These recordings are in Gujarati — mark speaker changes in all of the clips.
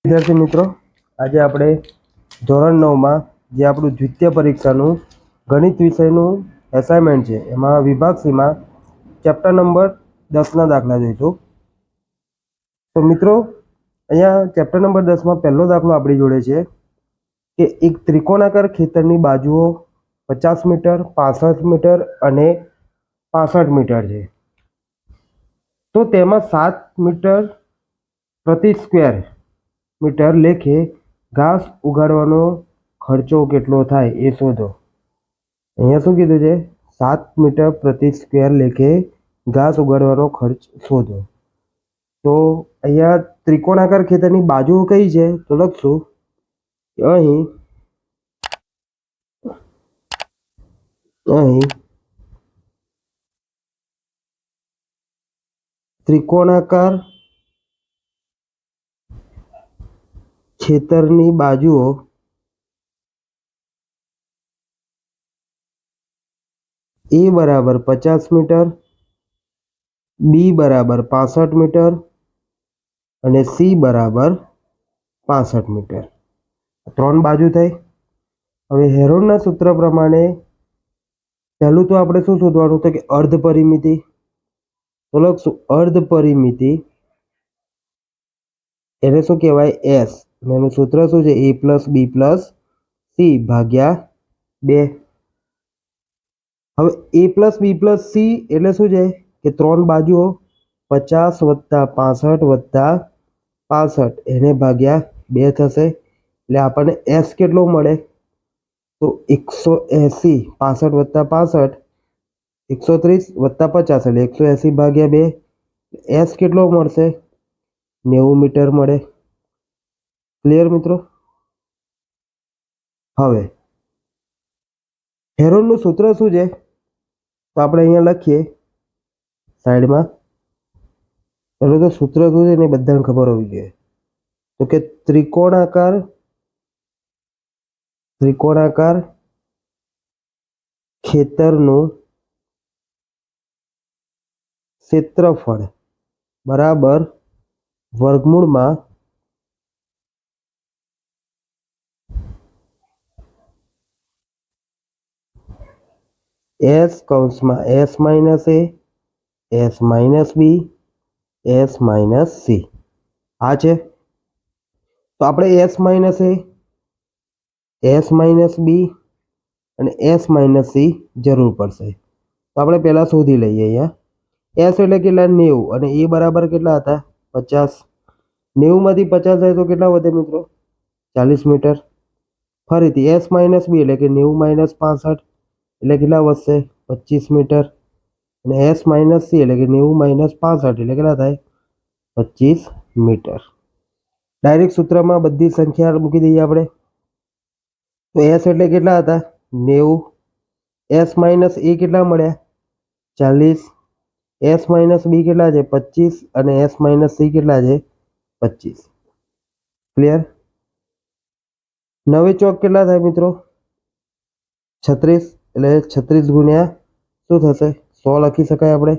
Speaker 1: વિદ્યાર્થી મિત્રો, આજે આપણે ધોરણ 9 માં જે આપણું દ્વિતીય પરીક્ષાનું ગણિત વિષયનું એસાઇનમેન્ટ છે એમાં વિભાગ સીમાં ચેપ્ટર નંબર 10 ના દાખલા જોઈશું. તો મિત્રો, અહીંયા ચેપ્ટર નંબર 10 માં પહેલો દાખલો આપણી જોડે છે કે એક ત્રિકોણાકાર ખેતરની બાજુઓ 50 મીટર, 65 મીટર અને 65 મીટર છે. તો તેમાં 7 મીટર પ્રતિ સ્ક્વેર મીટર લેખે ઘાસ ઉગાડવાનો ખર્ચો કેટલો થાય એ શોધો. અહીંયા શું કીધું છે? 7 મીટર પ્રતિ સ્ક્વેર લેખે ઘાસ ઉગાડવાનો ખર્ચ શોધો. તો અહીંયા ત્રિકોણાકાર ખેતરની બાજુઓ કઈ છે તો લખશું અહીં ત્રિકોણાકાર ખેતરની બાજુઓ A બરાબર 50 મીટર, B બરાબર 65 મીટર અને C બરાબર 65 મીટર. 3 બાજુ થઈ. હવે હેરોનના સૂત્ર પ્રમાણે પહેલું તો આપણે શું શોધવાનું તો કે અર્ધ પરિમિતિ. તો લખશું અર્ધ પરિમિતિ, એને શું કહેવાય? S. અને એનું સૂત્ર શું છે? A + B + C ભાગ્યા 2. હવે A + B + C એટલે શું છે કે 3 બાજુઓ 50 + 65 + 65 એને ભાગ્યા 2 થશે. એટલે આપણને S કેટલો મળે તો 180. 65 + 65 130 + 50 એટલે 180 ભાગ્યા 2. S કેટલો મળશે? 90 મીટર મળે. ક્લિયર મિત્રો? હવે હેરોનનું સૂત્ર શું છે તો આપણે અહીંયા લખીએ સાઈડમાં. પેલું તો સૂત્ર શું છે ને બધાને ખબર હોવી જોઈએ. તો કે ત્રિકોણાકાર ખેતરનું ક્ષેત્રફળ બરાબર વર્ગમૂળમાં S કૌંસમાં S - A, S - B, S - C આ છે. તો આપણે S - A, S - B અને S - C જરૂર પડશે. તો આપણે પહેલાં શોધી લઈએ. અહીંયા S એટલે કેટલા? 90 અને A બરાબર કેટલા હતા? 50. 90 માંથી 50 જાય તો કેટલા વધે મિત્રો? 40 મીટર. ફરીથી S - B એટલે કે 90 - 65 એટલે કેટલા વધશે? 25 મીટર. અને S - C એટલે કે 90 - 65 એટલે કેટલા થાય? 25 મીટર. ડાયરેક્ટ સૂત્રમાં બધી સંખ્યા મૂકી દઈએ આપણે. તો S એટલે કેટલા હતા? 90. S - A કેટલા મળ્યા? 40. S - B કેટલા છે? 25 અને S - C કેટલા છે? 25. ક્લિયર? 9 ચોક કેટલા થાય મિત્રો? 36. એટલે 36 ગુણ્યા શું થશે? 100 લખી શકાય આપણે.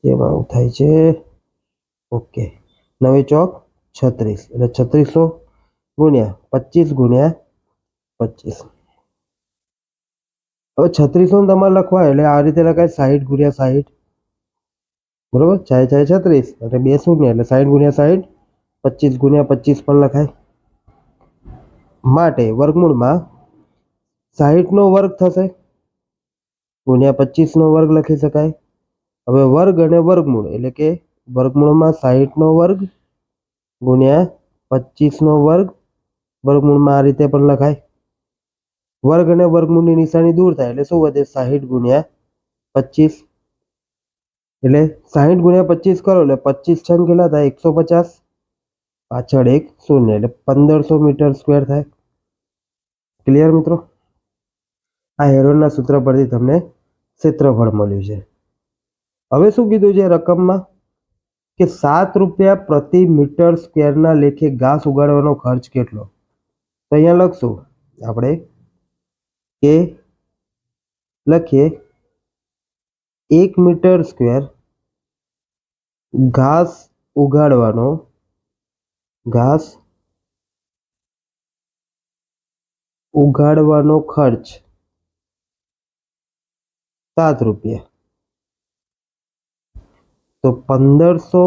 Speaker 1: એમાં આવું થાય છે. ઓકે, 9 ચોક 36 એટલે 3600 ગુણ્યા 25 ગુણ્યા 25. હવે 3600 તમારે લખવા એટલે આ રીતે લખાય 60 ગુણ્યા 60. બરોબર? 4 × 36 એટલે 2 શૂન્ય એટલે 60 ગુણ્યા 60. 25 ગુણ્યા 25 પણ લખાય. માટે વર્ગમૂળમાં 60નો વર્ગ થશે ગુણ્યા 25નો વર્ગ લખી શકાય. હવે વર્ગ અને વર્ગમૂળ એટલે કે વર્ગમૂળમાં 60નો વર્ગ ગુણ્યા 25નો વર્ગ વર્ગમૂળમાં આ રીતે પણ લખાય. વર્ગ અને વર્ગમૂળની નિશાની દૂર થાય એટલે શું વધે? 60 ગુણ્યા 25. એટલે 60 ગુણ્યા 25 કરો એટલે 25 છંગ કેટલા થાય? 150. પાછળ એક શૂન્ય એટલે 1500 મીટર સ્ક્વેર થાય. ક્લિયર મિત્રો? આ હેરોનના સૂત્ર પરથી તમને ક્ષેત્રફળ મળ્યું છે. હવે શું કીધું છે રકમમાં કે 7 રૂપિયા પ્રતિ મીટર સ્ક્વેરના લેખે ઘાસ ઉગાડવાનો ખર્ચ કેટલો? તો અહીંયા લખશું આપણે કે લખીએ 1 મીટર સ્ક્વેર ઘાસ ઉગાડવાનો ઘાસ ઉગાડવાનો ખર્ચ 7 રૂપિયા. તો 1500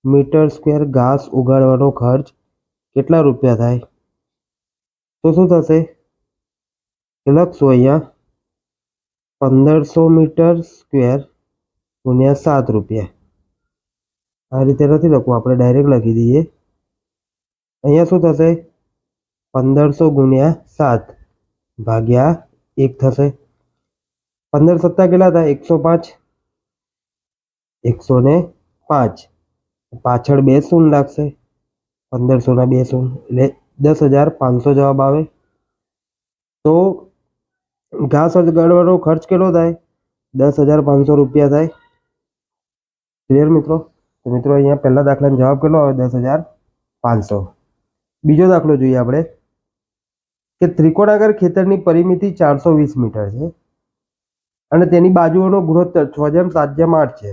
Speaker 1: મીટર સ્ક્વેર ઘાસ ઉગાડવાનો ખર્ચ કેટલા રૂપિયા થાય? તો શું થશે? લખશું અહીંયા 1500 મીટર સ્ક્વેર ગુણ્યા 7 રૂપિયા. આ રીતે નથી લખવું, આપણે ડાયરેક્ટ લખી દઈએ. અહીંયા શું થશે? 1500 ગુણ્યા 7 ભાગ્યા 1 થશે. 15 સત્તા કેટલા થાય? 105. 105 પાછળ 2 શૂન્ય લાગશે. 1500 ના 2 શૂન્ય એટલે 10,500 જવાબ આવે. તો ઘાસ ઉગાડવાનો ખર્ચ કેટલો થાય? 10,500 રૂપિયા થાય. ક્લિયર મિત્રો? તો મિત્રો અહીંયા પહેલા દાખલાનો જવાબ કેટલો આવે? 10,500. બીજો દાખલો જોઈએ આપણે કે ત્રિકોણાકાર ખેતરની પરિમિતિ 420 મીટર છે અને તેની બાજુઓનો ગુણોત્તર 6:7:8 છે.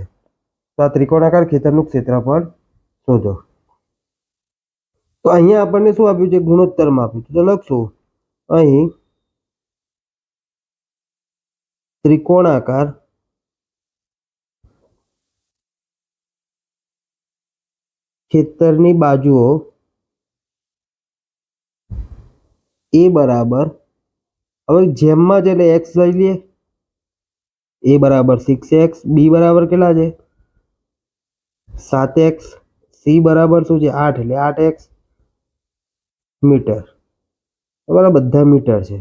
Speaker 1: તો આ ત્રિકોણાકાર ખેતરનું ક્ષેત્રફળ શોધો. તો અહીંયા આપણને શું આપ્યું છે? ગુણોત્તરમાં આપ્યું છે. તો લખશું અહીં ત્રિકોણાકાર ખેતરની બાજુઓ એ બરાબર, હવે જેમમાં જ એટલે એક્સ લઈ લઈએ. એ બરાબર 6x, બી બરાબર કેટલા છે? 7x, સી બરાબર શું છે? 8 એટલે 8x મીટર. બરાબર, બધા મીટર છે.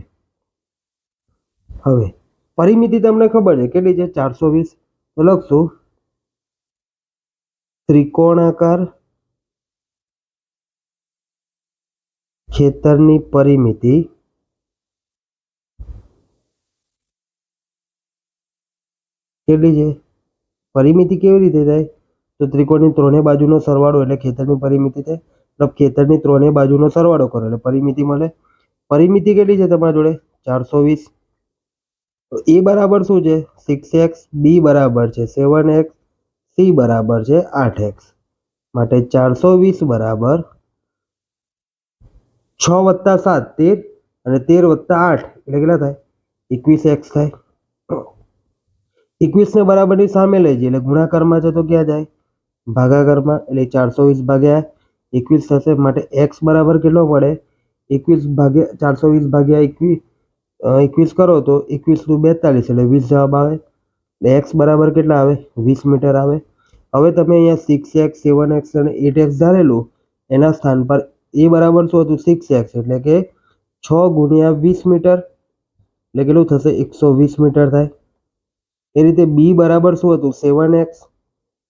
Speaker 1: હવે પરિમિતિ તમને ખબર છે કેટલી છે? 420. તો લખશું ત્રિકોણાકાર ખેતરની પરિમિતિ કેટલી છે? પરિમિતિ કેવી રીતે થાય? તો ત્રિકોણની ત્રણેય બાજુનો સરવાળો એટલે ખેતરની પરિમિતિ થાય. મતલબ ખેતરની ત્રણેય બાજુનો સરવાળો કરો એટલે પરિમિતિ મળે. પરિમિતિ કેટલી છે તમારા જોડે? 420. તો એ બરાબર શું છે? 6x, બી બરાબર છે 7x, સી બરાબર છે 8x. માટે 420 બરાબર 6 + 7 13 અને 13 + 8 એટલે કેટલા થાય? 21x થાય. 21 ને બરાબરની સામે લઈ જઈએ એટલે ગુણાકારમાં છે તો ક્યાં જાય? ભાગાકારમાં. એટલે 420 ભાગ્યા 21 થશે. માટે x બરાબર કેટલો પડે? 21 ભાગ્યા 420 ભાગ્યા 21 કરો તો 21 × 42 એટલે 20 જવાબ આવે. એટલે x બરાબર કેટલા આવે? 20 મીટર આવે. હવે તમે અહીંયા 6x, 7x અને 8x ધારેલું એના સ્થાન પર એ બરાબર શું હતું? 6x એટલે કે 6 × 20 મીટર એટલે કેટલું થશે? 120 મીટર થાય. એ રીતે બી બરાબર શું હતું? 7x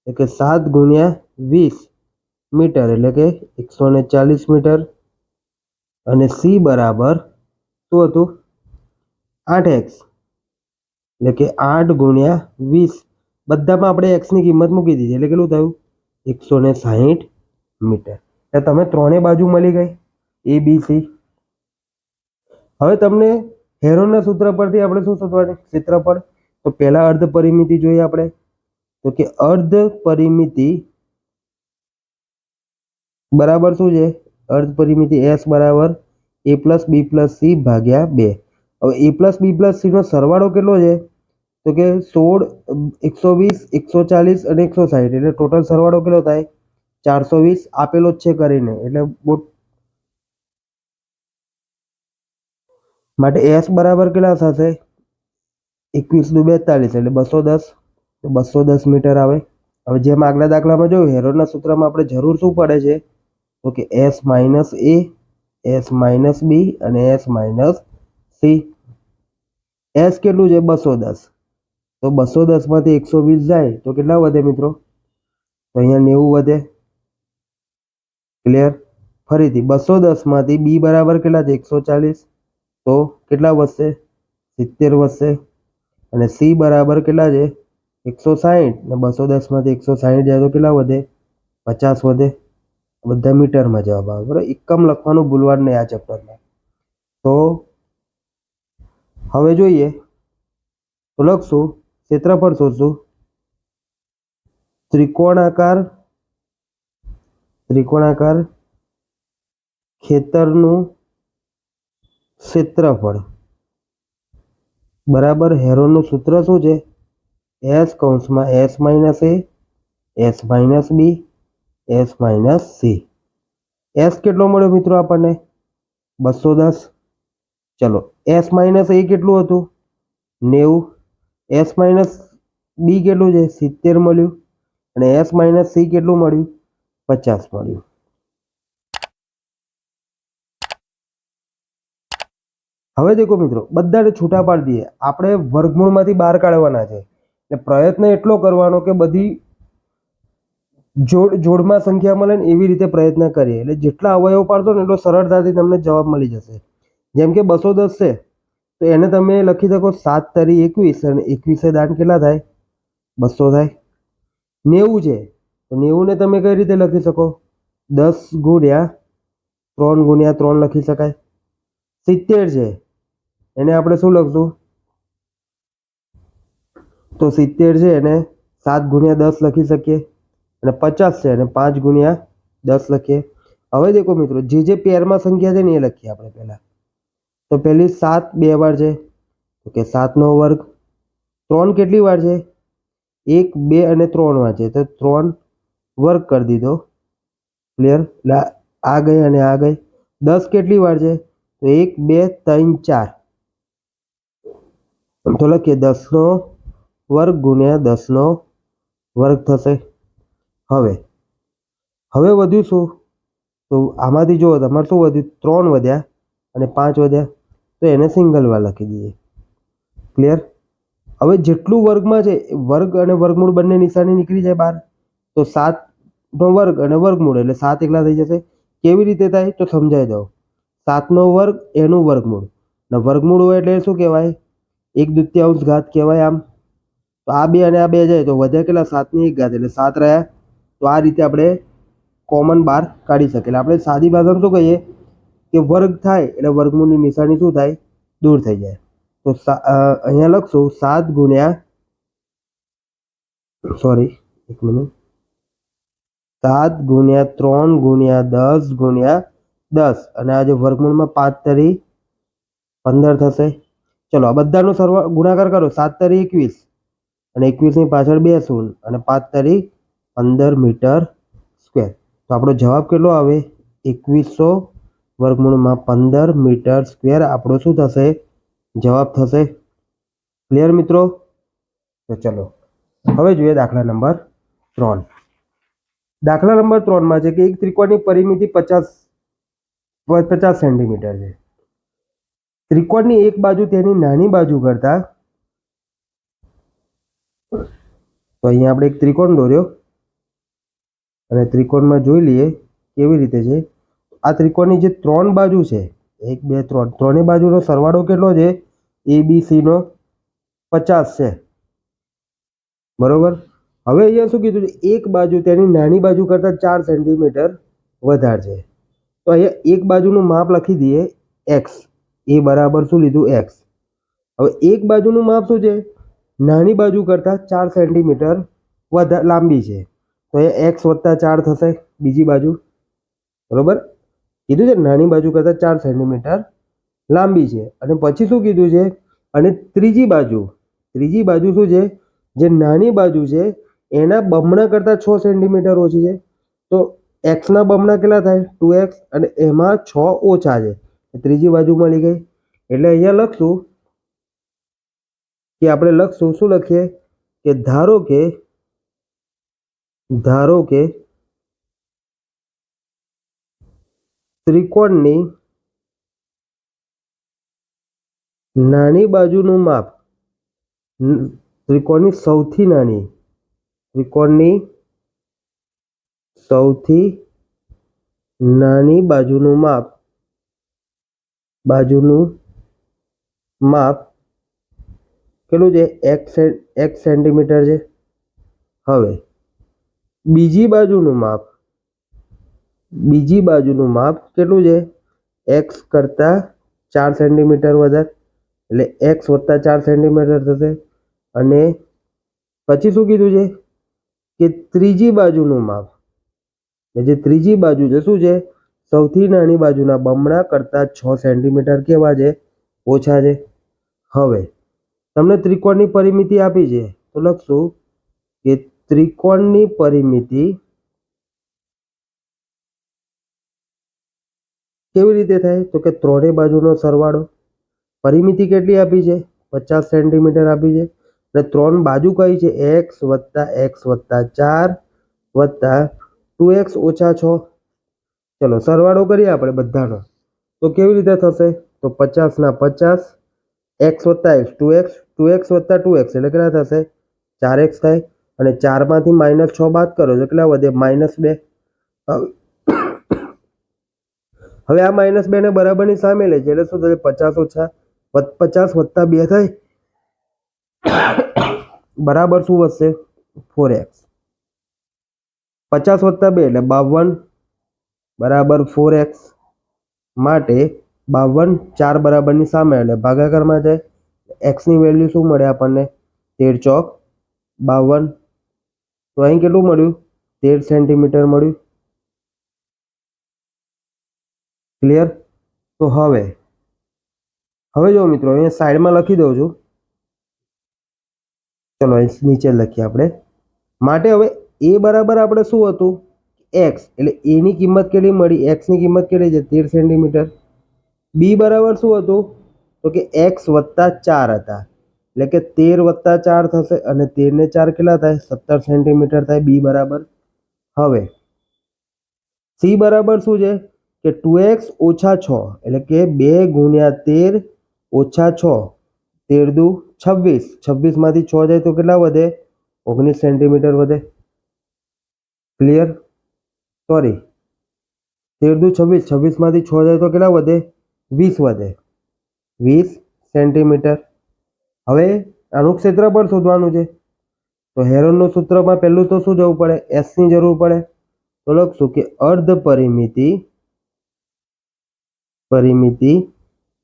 Speaker 1: એટલે કે 7 × 20 મીટર એટલે કે 140 મીટર. અને સી બરાબર શું હતું? 8x એટલે કે 8 × 20. બધામાં આપણે એક્સની કિંમત મૂકી દીધી એટલે કેટલું થયું? 160 મીટર. એટલે તમે ત્રણેય બાજુ મળી ગઈ એ બી સી. હવે તમને હેરોનના સૂત્ર પરથી આપણે શું શોધવાનું? ક્ષેત્રફળ. તો પહેલા અર્ધ પરિમિતિ જોઈએ આપણે. તો કે અર્ધ પરિમિતિ બરાબર શું છે? અર્ધ પરિમિતિ એસ બરાબર a + b + c ભાગ્યા 2. હવે a + b + c નો સરવાળો કેટલો છે? તો કે 16, 120, 140 અને 160 એટલે ટોટલ સરવાળો કેટલો થાય? 420 આપેલો જ છે કરીને એટલે માટે એસ બરાબર કેટલા થશે? 21 × 42 એટલે 210. 210 મીટર આવે. હવે જેમ આગલા દાખલામાં જોયું હેરોનના સૂત્રમાં આપણે જરૂર શું પડે છે? તો કે s - a, s - b અને s - c. s કેટલું છે? 210. તો 210 માંથી 120 જાય તો કેટલા વધે મિત્રો? તો અહીંયા 90 વધે. ક્લિયર? ફરીથી 210 માંથી બી બરાબર કેટલા છે? 140. તો કેટલા વધશે? 70 વધશે. અને સી બરાબર કેટલા છે? 160. ને 210 માંથી 160 જાય તો કેટલા વધે? 50 વધે. બધા મીટરમાં જવાબ આવે. બરાબર, એકમ લખવાનું ભૂલવાનું નહીં આ ચેપ્ટરમાં. તો હવે જોઈએ તો લખશું ક્ષેત્રફળ શોધશું. ત્રિકોણાકાર ત્રિકોણાકાર ખેતરનું ક્ષેત્રફળ બરાબર હેરોનું સૂત્ર શું છે? એસ કૌંસમાં એસ માઇનસ એ, એસ માઇનસ બી, એસ માઇનસ સી. એસ કેટલો મળ્યો મિત્રો આપણને? 210. ચલો એસ માઇનસ એ કેટલું હતું? 90. એસ માઇનસ બી કેટલું છે? 70 મળ્યું. અને એસ માઇનસ સી કેટલું મળ્યું? 50 મળ્યું. હવે દેખો મિત્રો, બધાને છૂટા પાડી દઈએ. આપણે વર્ગમૂળમાંથી બહાર કાઢવાના છે. એટલે પ્રયત્ન એટલો કરવાનો કે બધી જોડમાં સંખ્યા મળે ને એવી રીતે પ્રયત્ન કરીએ. એટલે જેટલા અવયવ પાડશો ને એટલો સરળતાથી તમને જવાબ મળી જશે. જેમ કે 210 છે તો એને તમે લખી શકો 7 તરી 21 અને 21 દાન કેટલા થાય? 200 થાય. 90 છે તો 90 ને તમે કઈ રીતે લખી શકો? 10 ગુણ્યા 3 ગુણ્યા 3 લખી શકાય. 70 છે એને આપણે શું લખશું? તો 70 છે એને 7 ગુણ્યા 10 લખી શકીએ. અને 50 છે અને 5 ગુણ્યા 10 લખીએ. હવે દેખો મિત્રો, જે પેરમાં સંખ્યા છે ને એ લખીએ આપણે પહેલા. તો પહેલી 7 2 વાર છે તો કે 7 નો વર્ગ. 3 કેટલી વાર છે? 1 2 અને 3 વાર છે તો 3 વર્ગ કરી દીધો. ક્લિયર? એટલે આ ગઈ અને આ ગઈ. 10 કેટલી વાર છે? તો 1 2 3 4. તો લખીએ 10 નો વર્ગ ગુણ્યા 10 નો વર્ગ થશે. હવે વધ્યું શું? તો આમાંથી જુઓ તમારે શું વધ્યું? 3 વધ્યા અને 5 વધ્યા તો એને સિંગલ વાર લખી દઈએ. ક્લિયર? હવે જેટલું વર્ગમાં છે વર્ગ અને વર્ગમૂળ બંને નિશાની નીકળી જાય બહાર. તો 7 નો વર્ગ અને વર્ગમૂળ એટલે 7 એકલા થઈ જશે. કેવી રીતે થાય તો સમજાવી દઉં. 7 નો વર્ગ એનું વર્ગમૂળ ને વર્ગમૂળ હોય એટલે શું કહેવાય? 1/2 ઘાત કહેવાય. આમ તો આ બે અને આ બે જાય તો વધ્યા કેટલા? 7 ની 1 ઘાત એટલે 7 રહ્યા. તો આ રીતે આપણે કોમન બહાર કાઢી શકીએ. એટલે આપણે સાદી ભાષામાં શું કહીએ કે વર્ગ થાય એટલે વર્ગમૂળની નિશાની શું થાય? દૂર થઈ જાય. તો અહીંયા લખશું 7 ગુણ્યા 7 ગુણ્યા 3 ગુણ્યા 10 ગુણ્યા 10 અને આ જે વર્ગમૂળમાં 5 તરી 15 થશે. ચલો આ બધાનો ગુણાકાર કરો. 7 તરી 21 અને 21 ની પાછળ 2 શૂન્ય અને 5 તરી 15 મીટર સ્ક્વેર. તો આપણો જવાબ કેટલો આવે? 2100 વર્ગમૂળમાં 15 મીટર સ્ક્વેર આપણો શું થશે? જવાબ થશે. ક્લિયર મિત્રો? તો ચલો હવે જોઈએ દાખલા નંબર 3. દાખલા નંબર 3 માં છે કે એક ત્રિકોણની પરિમિતિ 50 સેન્ટીમીટર છે. ત્રિકોણની એક બાજુ તેની નાની બાજુ કરતા, તો અહીંયા આપણે એક ત્રિકોણ દોર્યો અને ત્રિકોણમાં જોઈ લઈએ કેવી રીતે છે. આ ત્રિકોણની જે 3 બાજુ છે 1 2 3 ત્રણેય બાજુનો સરવાળો કેટલો છે? ABC નો 50 છે. બરોબર. હવે અહીંયા શું કીધું છે? એક બાજુ તેની નાની બાજુ કરતા 4 સેન્ટીમીટર વધારે છે. તો અહીંયા એક બાજુનું માપ લખી દઈએ x. એ બરાબર શું લીધું? x. હવે એક બાજુનું માપ શું છે? નાની બાજુ કરતા 4 સેન્ટીમીટર વધારે લાંબી છે. તો એ x + 4 થશે બીજી બાજુ. બરોબર કીધું છે નાની બાજુ કરતા 4 સેન્ટીમીટર લાંબી છે. અને પછી શું કીધું છે? અને ત્રીજી બાજુ શું છે? જે નાની બાજુ છે એના બમણા કરતા 6 સેન્ટીમીટર ઓછી છે. તો x ના બમણા કેટલા થાય? 2x અને એમાં 6 ઓછા છે. ત્રીજી બાજુ મળી ગઈ. એટલે અહીંયા લખશું કે આપણે લખશું શું લખીએ કે ધારો કે ત્રિકોણની નાની બાજુનું માપ ત્રિકોણની સૌથી નાની બાજુનું માપ કેટલું છે? x સેન્ટીમીટર છે. હવે બીજી બાજુનું માપ કેટલું છે? x કરતા 4 સેન્ટીમીટર વધારે એટલે x + 4 સેન્ટીમીટર થશે. અને પછી શું કીધું છે કે ત્રીજી બાજુનું માપ ને જે ત્રીજી બાજુ છે શું છે, સૌથી નાની બાજુના બમણા કરતાં 6 સેન્ટીમીટર કેવા છે, ઓછા છે. હવે તમને ત્રિકોણની પરિમિતિ આપી છે તો લખશું કે ત્રિકોણની પરિમિતિ કેવી રીતે થાય, તો કે ત્રણેય બાજુનો સરવાળો. પરિમિતિ કેટલી આપી છે, 50 સેન્ટીમીટર આપી છે. અને ત્રણ બાજુ કઈ છે, x + x + 4 + 2x - 6. ચલો સરવાળો કરીએ આપણે બધાનો, તો કેવી રીતે થશે, તો 50 ના 50, x + x 2x, 2x + 2x એટલે કેટલા થશે, 4x થાય. અને 4 માંથી -6 બાદ કરો તો કેટલા વધે, -2. હવે આ -2 ને બરાબરની સામે લે છે એટલે શું થશે, 50 + 2 થાય, બરાબર શું વધશે, 4x. 50 + 2 એટલે 52 બરાબર 4x. માટે 52 4 બરાબરની સામે એટલે ભાગાકારમાં જાય. x ની વેલ્યુ શું મળે આપણને, 13 ચોક 52. તો અહીં કેટલું મળ્યું, 13 સેન્ટીમીટર મળ્યું. ક્લિયર. તો હવે જો મિત્રો અહીંયા સાઈડમાં લખી દઉં છું. ચલો અહીં નીચે લખીએ આપણે. માટે હવે a બરાબર આપણે શું હતું, x એટલે a ની કિંમત કેટલી મળી, x ની કિંમત કેટલી છે, 13 સેન્ટીમીટર. b બરાબર શું હતું, તો કે x + 4 હતા એટલે કે 13 + 4 થશે. અને 13 ને 4 કેટલા થાય, 17 સેન્ટીમીટર થાય b બરાબર. હવે c બરાબર શું છે કે 2x - 6 એટલે કે 2 × 13 - 6, 13 દુ 26, 26 માંથી 6 જાય તો કેટલા વધે, 19 સેન્ટીમીટર વધે. ક્લિયર. સોરી, 13 દુ 26, 26 માંથી 6 જાય તો કેટલા વધે, 20 વધે, 20 સેન્ટીમીટર. હવે આનું ક્ષેત્રફળ શોધવાનું છે, તો હેરોનનું સૂત્રમાં પહેલું તો શું જવું પડે, s ની જરૂર પડે. તો લખશું કે અર્ધ પરિમિતિ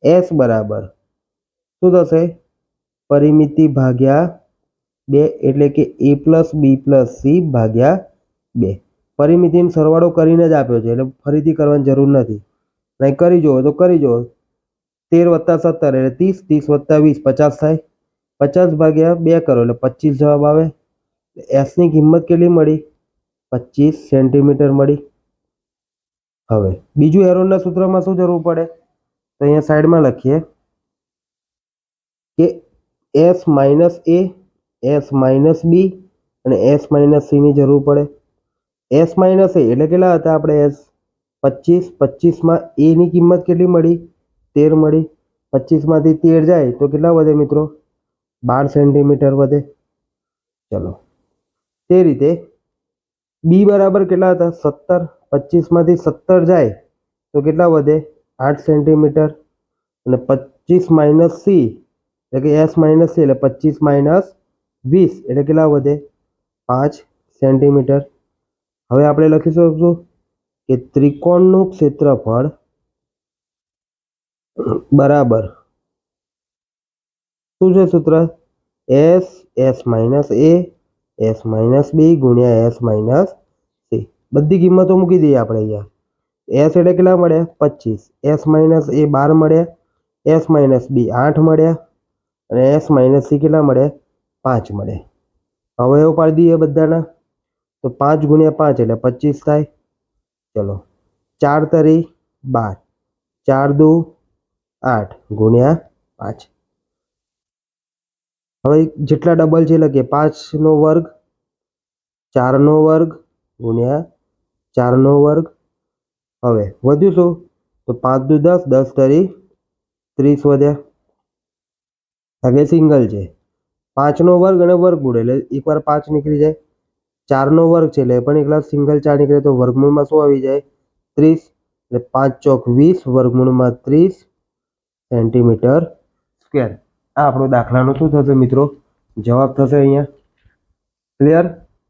Speaker 1: s બરાબર શું થશે, પરિમિતિ ભાગ્યા 2 એટલે કે a + b + c ભાગ્યા 2. પરિમિતિનો સરવાળો કરીને જ આપ્યો છે એટલે ફરીથી કરવાની જરૂર નથી. નહીં કરી જુઓ તો કરી જુઓ. 13 + 17 એટલે 30, 30 + 20 50 થાય. 50 ભાગ્યા 2 કરો એટલે 25 જવાબ આવે. s ની કિંમત કેટલી મળી, 25 સેન્ટીમીટર મળી. હવે બીજું હેરોનના સૂત્રમાં શું જરૂર પડે, તો અહીંયા સાઈડમાં લખીએ કે s - a, s - b અને s - c ની જરૂર પડે. s - a એટલે કેટલા હતા આપણે, s 25, 25 માં a ની કિંમત કેટલી મળી, 13 મળી. 25 માંથી 13 જાય તો કેટલા વધે મિત્રો, 12 સેન્ટીમીટર વધે. ચલો તે રીતે b બરાબર કેટલા હતા, 17. 25 માંથી 17 જાય તો કેટલા વધે, 8 સેન્ટીમીટર. અને 25 - c એટલે કે s - c એટલે 25 - 20 એટલે કેટલા વધે, 5 સેન્ટીમીટર. હવે આપણે લખી શકશું કે ત્રિકોણનું ક્ષેત્રફળ બરાબર શું છે સૂત્ર, s - a s - b × s - c. બધી કિંમતો મૂકી દઈએ આપણે અહીંયા. s એટલે કેટલા મળ્યા, 25, s - a 12 મળ્યા, s - b 8 મળ્યા અને s - c કેટલા મળ્યા, 5 મળ્યા. હવે એવું પાડી દઈએ બધાના, તો 5 × 5 એટલે 25 થાય. ચલો 4 તરી 12, 4 દુ 8 × 5. હવે જેટલા ડબલ છે લખીએ, 5 નો વર્ગ, 4 નો વર્ગ × 4 નો વર્ગ. હવે વધ્યું શું, તો 5 દુ 10, 10 તરી 30 વધ્યા. હવે સિંગલ છે, 5 નો વર્ગ અને વર્ગમૂળ એટલે એકવાર 5 નીકળી જાય. 4 નો વર્ગ છે એટલે પણ એકલા સિંગલ 4 નીકળે તો વર્ગમૂળમાં શું આવી જાય, 30. એટલે 5 ચોક 20 વર્ગમૂળમાં 30 સેન્ટીમીટર સ્ક્વેર. આ આપણો દાખલાનો શું થશે મિત્રો, જવાબ થશે અહીંયા. ક્લિયર.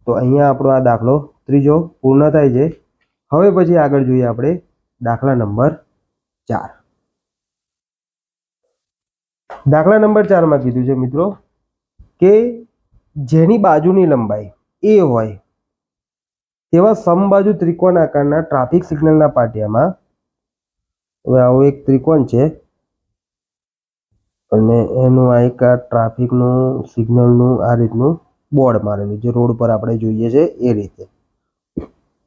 Speaker 1: તો અહીંયા આપણો આ દાખલો ત્રીજો પૂર્ણ થાય છે. હવે પછી આગળ જોઈએ આપણે દાખલા નંબર 4. દાખલા નંબર 4માં કીધું છે મિત્રો કે જેની બાજુની લંબાઈ a હોય તેવા સમબાજુ ત્રિકોણ આકારના ટ્રાફિક સિગ્નલના પાટિયામાં હવે આવો એક ત્રિકોણ છે અને એનું આ એક ટ્રાફિકનું સિગ્નલનું આ રીતનું બોર્ડ મારેલું જે રોડ પર આપણે જોઈએ છે એ રીતે.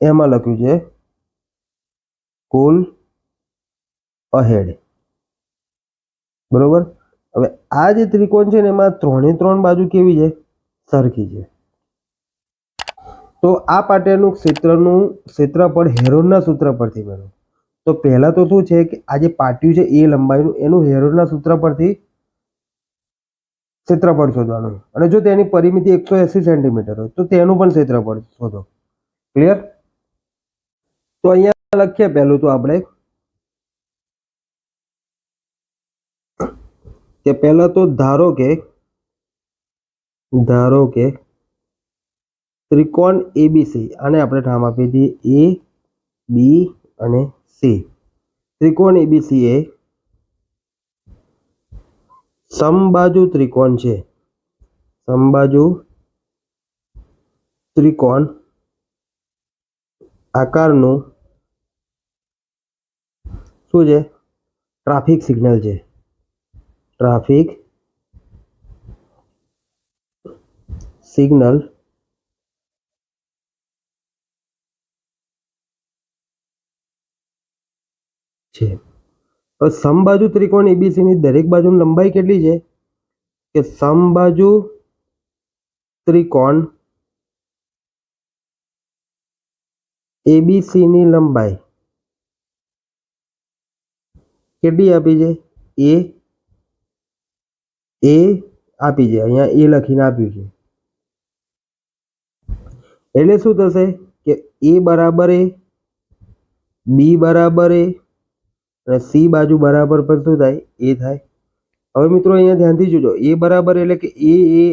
Speaker 1: એમાં લખ્યું છે કુલ અહેડ. બરોબર. હવે આ જે ત્રિકોણ છે ને એમાં 3 બાજુ કેવી છે? સરખી છે. તો આ પાટિયાનું ક્ષેત્રફળ હેરોનના સૂત્ર પરથી મેળવો. તો પહેલા તો શું છે કે આ જે પાટિયું છે એ લંબાઈનું એનું હેરોનના સૂત્ર પરથી ક્ષેત્રફળ શોધવાનું, અને જો તેની પરિમિતિ 180 સેન્ટીમીટર હોય તો તેનું પણ ક્ષેત્રફળ શોધો. ક્લિયર? તો અહીંયા લખીએ પહેલું તો આપણે કે પહેલા તો ધારો કે ત્રિકોણ એબીસી, આને આપણે નામ આપી દઈએ એ બી અને સી. ત્રિકોણ એબીસી એ સમબાજુ ત્રિકોણ છે. સમબાજુ ત્રિકોણ આકારનું શું છે? ટ્રાફિક સિગ્નલ છે. ટ્રાફિક સિગ્નલ છે. હવે સમબાજુ ત્રિકોણ એબીસી ની દરેક બાજુની લંબાઈ કેટલી છે? કે સમબાજુ ત્રિકોણ એબીસી ની લંબાઈ કેટલી આપી છે? એ આપી છે. અહીંયા એ લખીને આપ્યું છે. એટલે શું થશે કે એ બરાબર એ, બી બરાબર એ અને સી બાજુ બરાબર પર શું થાય? એ થાય. હવે મિત્રો અહીંયા ધ્યાનથી જોજો, એ બરાબર એટલે કે એ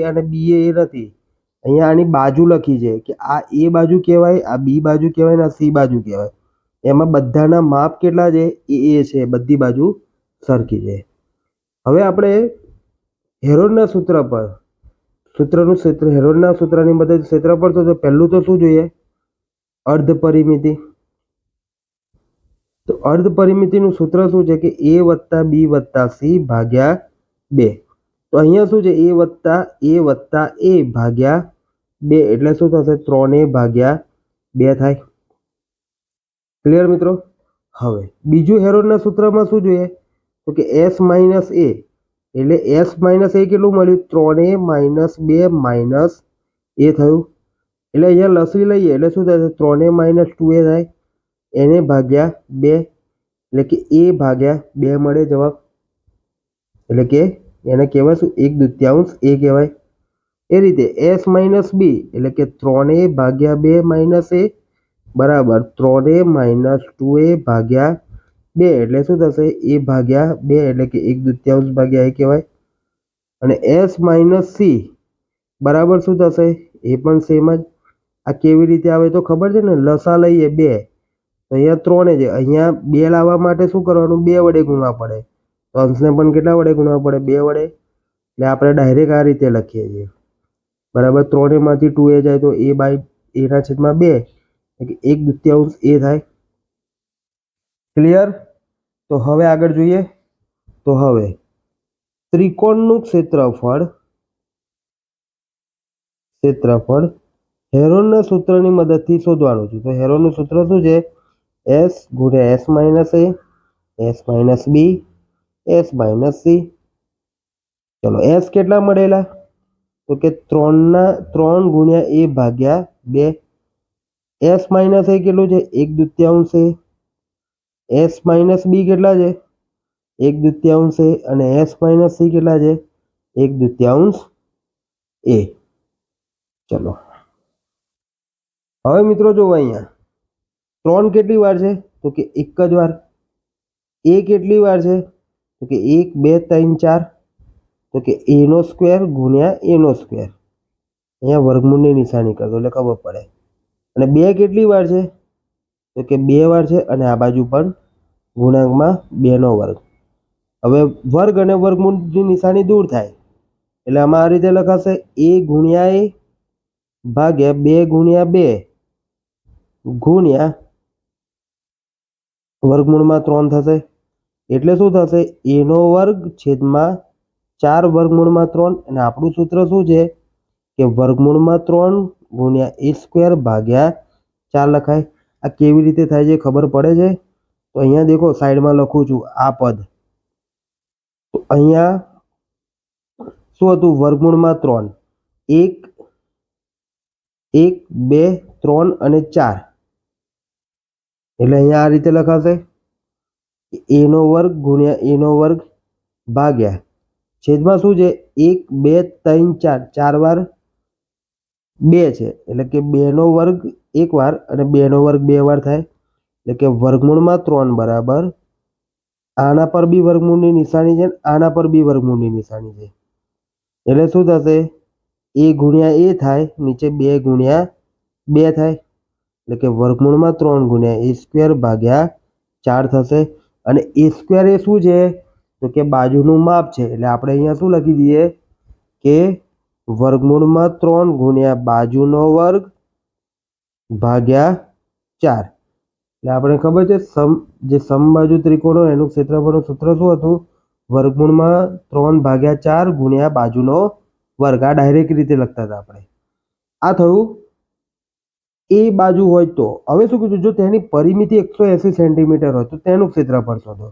Speaker 1: અને બી એ નથી. અહીંયા આની બાજુ લખી છે કે આ એ બાજુ કહેવાય, આ બી બાજુ કહેવાય ને આ સી બાજુ કહેવાય. એમાં બધાના માપ કેટલા છે? એ છે. બધી બાજુ સરખી છે. હવે આપણે હેરોનના સૂત્ર પર હેરોનના સૂત્રની મદદ ક્ષેત્રફળ તો પહેલું તો શું જોઈએ? અર્ધ પરિમિતિ. તો અર્ધ પરિમિતિનું સૂત્ર શું છે? કે એ વત્તા બી વત્તા સી ભાગ્યા 2. તો અહીંયા શું છે? એ વત્તા એ ભાગ્યા 2 એટલે શું થશે? 3a ભાગ્યા 2 થાય. ક્લિયર મિત્રો? હવે બીજું હેરોનના સૂત્રમાં શું જોઈએ? તો કે s માઇનસ એ, એટલે s માઇનસ એ કેટલું મળ્યું? 3a માઇનસ 2 માઇનસ એ થયું. એટલે અહીંયા લસી લઈએ એટલે શું થશે? 3a માઇનસ 2a થાય. એને ભાગ્યા 2 એટલે કે એ ભાગ્યા 2 મળે જવાબ. એટલે કે એને કહેવાય શું? 1/2 એ કહેવાય. એ રીતે s માઇનસ બી એટલે કે 3a ભાગ્યા 2 માઇનસ એ બરાબર 3a માઇનસ 2a ભાગ્યા 2 એટલે શું થશે? એ ભાગ્યા 2 એટલે કે 1/2 ભાગ્યા એ કહેવાય. અને s માઇનસ સી બરાબર શું થશે? એ પણ સેમ જ. આ કેવી રીતે આવે તો ખબર છે ને? લસા લઈએ 2 તો અહીંયા 3 છે. અહીંયા 2 લાવવા માટે શું કરવાનું? 2 વડે ગુણવા પડે. તો અંશને પણ કેટલા વડે ગુણવા પડે? 2 વડે. એટલે આપણે ડાયરેક્ટ આ રીતે લખીએ છીએ. બરાબર. 3 માંથી 2a જાય તો a બાય એના છેદમાં 2 એટલે 1/2 એ થાય. ક્લિયર? તો હવે આગળ જોઈએ. તો હવે ત્રિકોણનું ક્ષેત્રફળ હેરોનના સૂત્રની મદદથી શોધવાનું છે. તો હેરોનનું સૂત્ર શું છે? s ગુણ્યા s માઇનસ એ, s માઇનસ બી, s માઇનસ સી. ચલો s કેટલા મળેલા? તો કે 3 ગુણ્યા a ભાગ્યા 2. s માઇનસ એ કેટલું છે? 1/2 એ. s માઇનસ બી કેટલા છે? 1/2 એ. અને s માઇનસ સી કેટલા છે? 1/2 એ. ચલો હવે મિત્રો જુઓ અહીંયા 3 કેટલી વાર છે? તો કે એક જ વાર. એ કેટલી વાર છે? તો કે 1 2 3 4. તો કે a નો સ્ક્વેર ગુણ્યા a નો સ્ક્વેર. અહીંયા વર્ગમૂળની નિશાની કરજો એટલે ખબર પડે. અને 2 કેટલી વાર છે? તો કે 2 વાર છે. અને આ બાજુ પણ ગુણાંકમાં 2 નો વર્ગ. હવે વર્ગ અને વર્ગમૂળની નિશાની દૂર થાય એટલે આમાં આ રીતે લખાશે a ગુણ્યા a ભાગ્યા 2 ગુણ્યા 2 ગુણ્યા વર્ગમૂળમાં 3 થશે એટલે શું થશે a નો વર્ગ છેદમાં 4 વર્ગમૂળમાં 3 અને આપણું સૂત્ર શું છે કે વર્ગમૂળમાં 3 ગુણ્યા a સ્ક્વેર ભાગ્યા 4 લખાય। આ કેવી રીતે થાય છે ખબર પડે છે? તો અહીંયા દેખો સાઈડમાં લખું છું આ પદ। તો અહીંયા શું હતું વર્ગમૂળમાં 3 1 1 2 3 અને 4 એટલે અહીંયા આ રીતે લખાશે a નો વર્ગ ગુણ્યા a નો વર્ગ ભાગ્યા છેદમાં શું છે 1 2 3 4 4 વાર 2 છે એટલે કે 2 નો વર્ગ એક વાર અને 2 નો વર્ગ 2 વાર થાય એટલે કે વર્ગમૂળમાં 3 બરાબર આના પર બી વર્ગમૂળની નિશાની છે આના પર બી વર્ગમૂળની નિશાની છે એટલે શું થશે a ગુણ્યા a થાય નીચે 2 ગુણ્યા 2 થાય એટલે કે વર્ગમૂળમાં 3 ગુણ્યા a સ્ક્વેર ભાગ્યા 4 થશે અને a સ્ક્વેર એ શું છે તો કે બાજુનું માપ છે એટલે આપણે અહીંયા શું લખી દઈએ કે વર્ગમૂળમાં 3 ગુણ્યા બાજુનો વર્ગ ભાગ્યા 4 એટલે આપણે ખબર છે જે સમબાજુ ત્રિકોણો એનું ક્ષેત્રફળનું સૂત્ર શું હતું વર્ગમૂળમાં 3 ભાગ્યા 4 ગુણ્યા બાજુનો વર્ગ। આ ડાયરેક્ટ રીતે લખતા હતા આપણે। આ થયું એ બાજુ હોય તો હવે શું કીધું જો તેની પરિમિતિ 180 સેન્ટીમીટર હોય તો તેનું ક્ષેત્રફળ શોધો।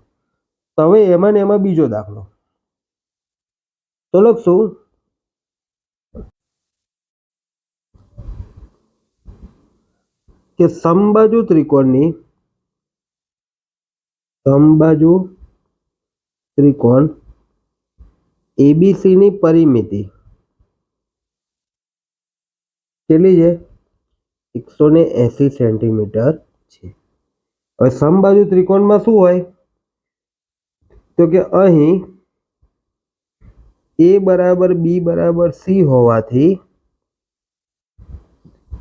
Speaker 1: તો હવે એમાં ને એમાં બીજો દાખલો તો લખશું કે સમબાજુ ત્રિકોણ એબીસી ની પરિમિતિ કેટલી છે 180 સેન્ટીમીટર છે। હવે સમબાજુ ત્રિકોણમાં શું હોય તો કે અહીં a બરાબર b બરાબર c હોવાથી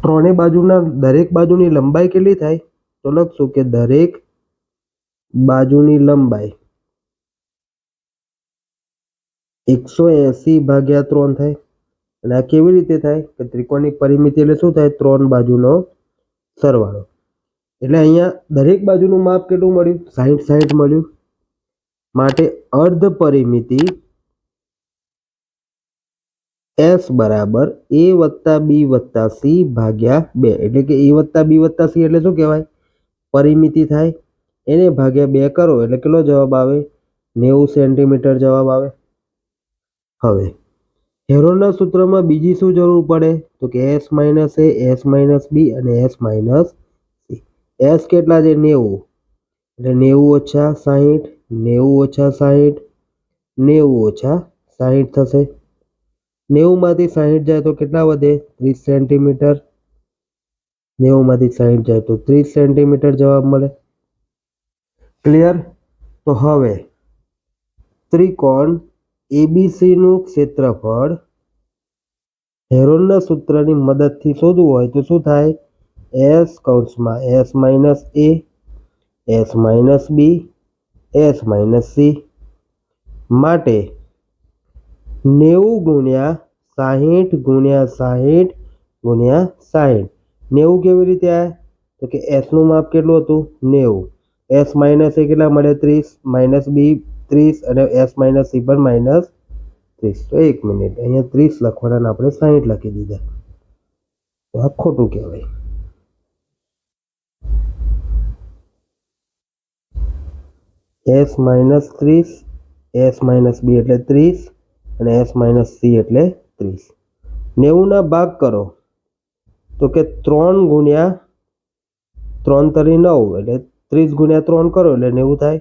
Speaker 1: ત્રણે બાજુના દરેક બાજુની લંબાઈ કેટલી થાય તો લખશું કે દરેક બાજુની લંબાઈ 180 ભાગ્યા 3 થાય અને આ કેવી રીતે થાય કે ત્રિકોણની પરિમિતિ એટલે શું થાય 3 બાજુનો સરવાળો એટલે અહીંયા દરેક બાજુનું માપ કેટલું મળ્યું 60 60 મળ્યું માટે અર્ધ પરિમિતિ s બરાબર a વત્તા b વત્તા c ભાગ્યા 2 એટલે કે a વત્તા b વત્તા c એટલે શું કહેવાય પરિમિતિ થાય એને ભાગ્યા 2 કરો એટલે કેટલો જવાબ આવે 90 સેન્ટીમીટર જવાબ આવે। હવે હેરોનના સૂત્રમાં બીજી શું જરૂર પડે તો કે s minus a s minus b અને s માઇનસ c। s કેટલા છે 90 એટલે 90 ઓછા 60 90 ઓછા 60 90 ઓછા 60 થશે 90 માંથી 60 જાય તો કેટલા વધે 30 સેન્ટીમીટર 90 માંથી 60 જાય તો 30 સેન્ટીમીટર જવાબ મળે। ક્લિયર? તો હવે ત્રિકોણ એબીસી નું ક્ષેત્રફળ હેરોનના સૂત્રની મદદથી શોધવું હોય તો શું થાય s કૌંસમાં s minus a s minus b s minus c માટે 90 ગુણ્યા 60 ગુણ્યા 60 ગુણ્યા 60 90 કેવી રીતે આવે તો કે s નું માપ કેટલું હતું 90 s માઇનસ a કેટલા મળે 30 માઇનસ b 30 અને s માઇનસ c પર માઇનસ 30 તો 1 મિનિટ અહીંયા 30 લખવાના આપણે 60 લખી દીધા તો આ ખોટું કહેવાય। s minus 30 s minus b એટલે 30 અને s માઇનસ c એટલે 30 90 ના ભાગ કરો તો કે 3 ગુણ્યા 3 તરી 9 એટલે 30 ગુણ્યા 3 કરો એટલે 90 થાય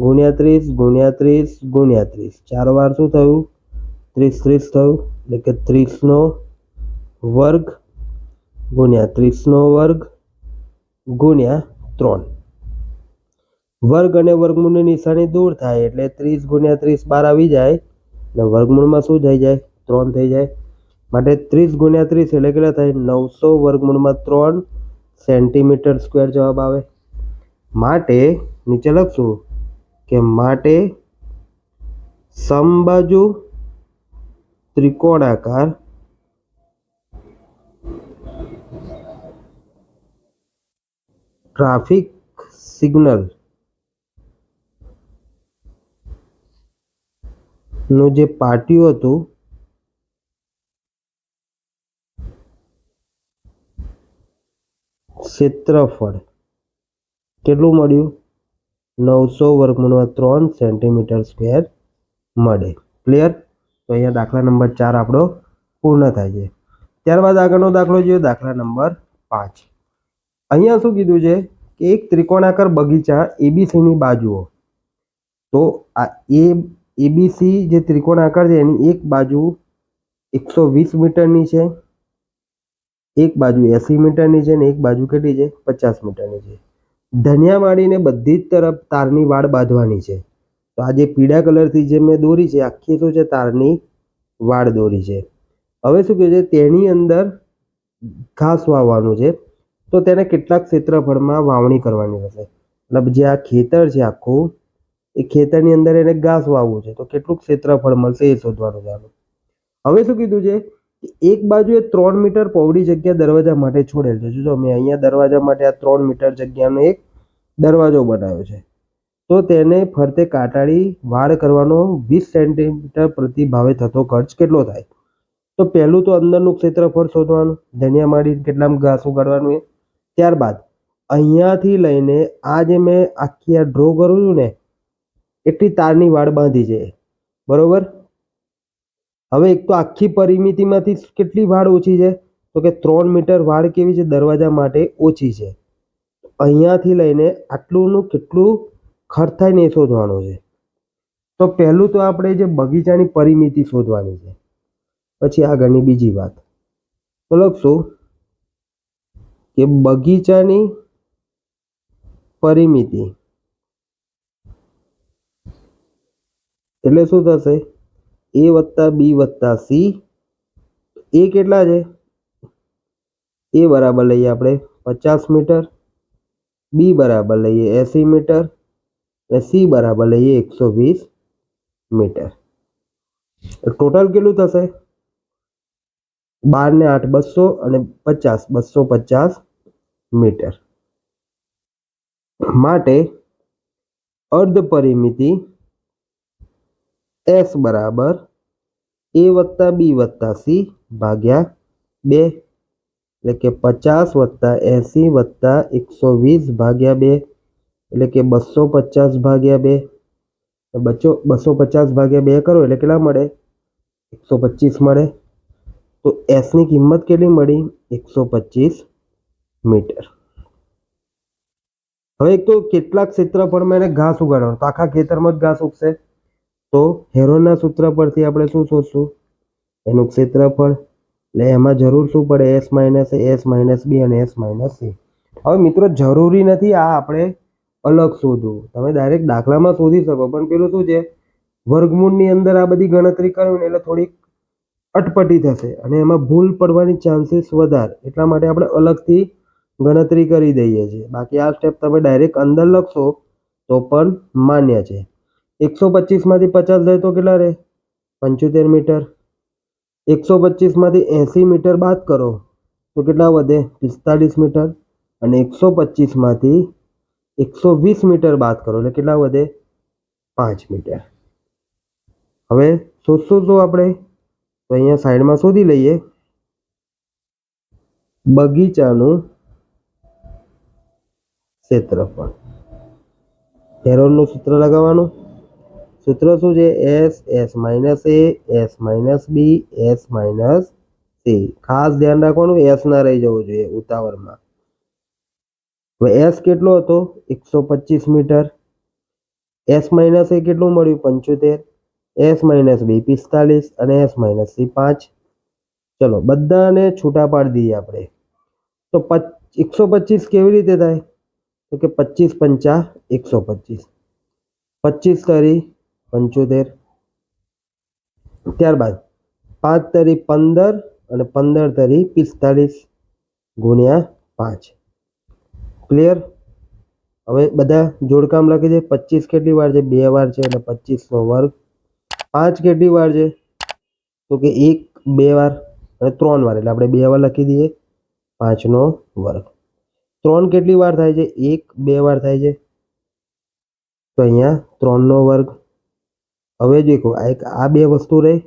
Speaker 1: ગુણ્યા 30 ગુણ્યા 30 ગુણ્યા 30 4 વાર શું થયું 30 30 થયું એટલે કે 30 નો વર્ગ ગુણ્યા 30 નો વર્ગ ગુણ્યા 3 વર્ગ અને વર્ગમૂળની નિશાની દૂર થાય એટલે 30 ગુણ્યા 30 બહાર આવી જાય અને વર્ગમૂળમાં શું થઈ જાય 3 થઈ જાય માટે 30 ગુણ્યા 30 એટલે કેટલા થાય 900 વર્ગમૂળમાં 3 સેન્ટીમીટર સ્ક્વેર જવાબ આવે। માટે નીચે લખશું કે માટે સમબાજુ ત્રિકોણાકાર ટ્રાફિક સિગ્નલ નું જે પાટિયું હતું ક્ષેત્રફળ કેટલું મળ્યું? 900 √3 સેન્ટીમીટર સ્ક્વેર મળે. ક્લિયર? તો અહીંયા દાખલા નંબર 4 આપણો પૂર્ણ થાય છે. ત્યારબાદ આગળનો દાખલો જોઈએ, દાખલા નંબર 5. અહીંયા શું કીધું છે કે એક ત્રિકોણાકાર બગીચા એબીસીની બાજુઓ, તો આ એબીસી જે ત્રિકોણાકાર છે એની એક બાજુ 120 મીટરની છે, એક બાજુ 80 મીટરની છે અને એક બાજુ કેટલી છે? 50 મીટરની છે. ધનિયા માડીને બધી જ તરફ તારની વાડ બાંધવાની છે. તો આ જે પીળા કલરથી જે મેં દોરી છે આખી શું છે? તારની વાડ દોરી છે. હવે શું કહે છે? તેની અંદર ઘાસ વાવવાનું છે. તો તેને કેટલાક ક્ષેત્રફળમાં વાવણી કરવાની રહેશે. મતલબ જે આ ખેતર છે આખું, એ ખેતરની અંદર એને ઘાસ વાવવું છે. તો કેટલું ક્ષેત્રફળ મળશે એ શોધવાનું છે. હવે શું કીધું છે? એક બાજુએ 3 મીટર પહોળી જગ્યા દરવાજા માટે છોડેલ છે. જો મેં અહીંયા દરવાજા માટે આ 3 મીટર જગ્યાનો એક દરવાજો બનાવ્યો છે. તો તેને ફરતે કાટાળી વાડ કરવાનો 20 સેન્ટીમીટર પ્રતિ ભાવે થતો ખર્ચ કેટલો થાય? તો પહેલું તો અંદરનું ક્ષેત્રફળ શોધવાનું, ધનિયા માડી કેટલામ ઘાસ ઉગાડવાનું એ. ત્યારબાદ અહીંયાથી લઈને આ જે મેં આખી આ ડ્રો કરું છું ને એટલી તારની વાડ બાંધી છે. બરોબર? હવે એક તો આખી પરિમિતિમાંથી કેટલી વાડ ઓછી છે? તો કે 3 મીટર વાડ કેવી છે? દરવાજા માટે ઓછી છે. અહીંયાથી લઈને આટલુંનું કેટલું ખર્ચ થાય ને એ શોધવાનું છે. તો પહેલું તો આપણે જે બગીચાની પરિમિતિ શોધવાની છે. પછી આગળની બીજી વાત તો લખશું કે બગીચાની પરિમિતિ એટલે શું થશે? A + B + C. એ કેટલા છે? એ બરાબર લઈએ આપણે 50 મીટર, બી બરાબર લઈએ 80 મીટર અને સી બરાબર લઈએ 120 મીટર. ટોટલ કેટલું થશે? 12 ને 8 200 અને 50 250 મીટર. માટે અર્ધ પરિમિતિ S બરાબર A + B + C ભાગ્યા 2, એટલે કે 50 + 80 + 120 ભાગ્યા 2, એટલે કે 250 ભાગ્યા 2. 250 ભાગ્યા 2 કરો એટલે કેટલા મળે? 125 મળે. તો S ની કિંમત કેટલી મળી? 125 મીટર. હવે એક તો કેટલાક ક્ષેત્રફળમાં એને ઘાસ ઉગાડવાનું, તો આખા ખેતરમાં જ ઘાસ ઉગશે. તો હેરોનના સૂત્ર પરથી આપણે શું શોધશું? એનું ક્ષેત્રફળ. એટલે એમાં જરૂર શું પડે? S - A, S - B અને S - C. હવે મિત્રો જરૂરી નથી આ આપણે અલગ શોધવું, તમે ડાયરેક્ટ દાખલામાં શોધી શકો, પણ પેલું શું છે? વર્ગમૂળની અંદર આ બધી ગણતરી કરવી એટલે થોડીક અટપટી થશે અને એમાં ભૂલ પડવાની ચાન્સીસ વધારે. એટલા માટે આપણે અલગથી ગણતરી કરી દઈએ છીએ. બાકી આ સ્ટેપ તમે ડાયરેક્ટ અંદર લખશો તો પણ માન્ય છે. 125 માંથી 50 જાય તો કેટલા રહે? 75 મીટર. 125 માંથી 80 મીટર બાદ કરો તો કેટલા વધે? 45 મીટર. અને 125 માંથી 120 મીટર બાદ કરો એટલે કેટલા વધે? 5 મીટર. હવે શોધશું શું આપણે? તો અહીંયા સાઈડમાં શોધી લઈએ બગીચાનું ક્ષેત્રફળ. હેરોનનું સૂત્ર લગાવવાનું. સૂત્ર શું છે? S - A, S - B, S - C. ખાસ ધ્યાન રાખવાનું S ના રહી જવું જોઈએ ઉતાવળમાં. હવે S કેટલો હતો? 125 મીટર. S - A કેટલું મળ્યું? 75. S - B 45 અને S - C 5. ચલો બધાને છૂટા પાડી દઈએ આપણે. તો 125 કેવી રીતે થાય? તો કે 25 × 5 125. 25 તરી 75. ત્યારબાદ 5 તરી 15 અને 15 તરી 45 ગુણ્યા 5. ક્લિયર? હવે બધા જોડકામ લખી દે. 25 કેટલી વાર છે? 2 વાર છે એટલે 25 નો વર્ગ. 5 કેટલી વાર છે? તો કે 1 2 વાર અને 3 વાર એટલે આપણે 2 વાર લખી દઈએ 5 નો વર્ગ. 3 કેટલી વાર થાય છે? 1 2 વાર થાય છે, તો અહીંયા 3 નો વર્ગ. હવે દેખો આ બે વસ્તુ રહી,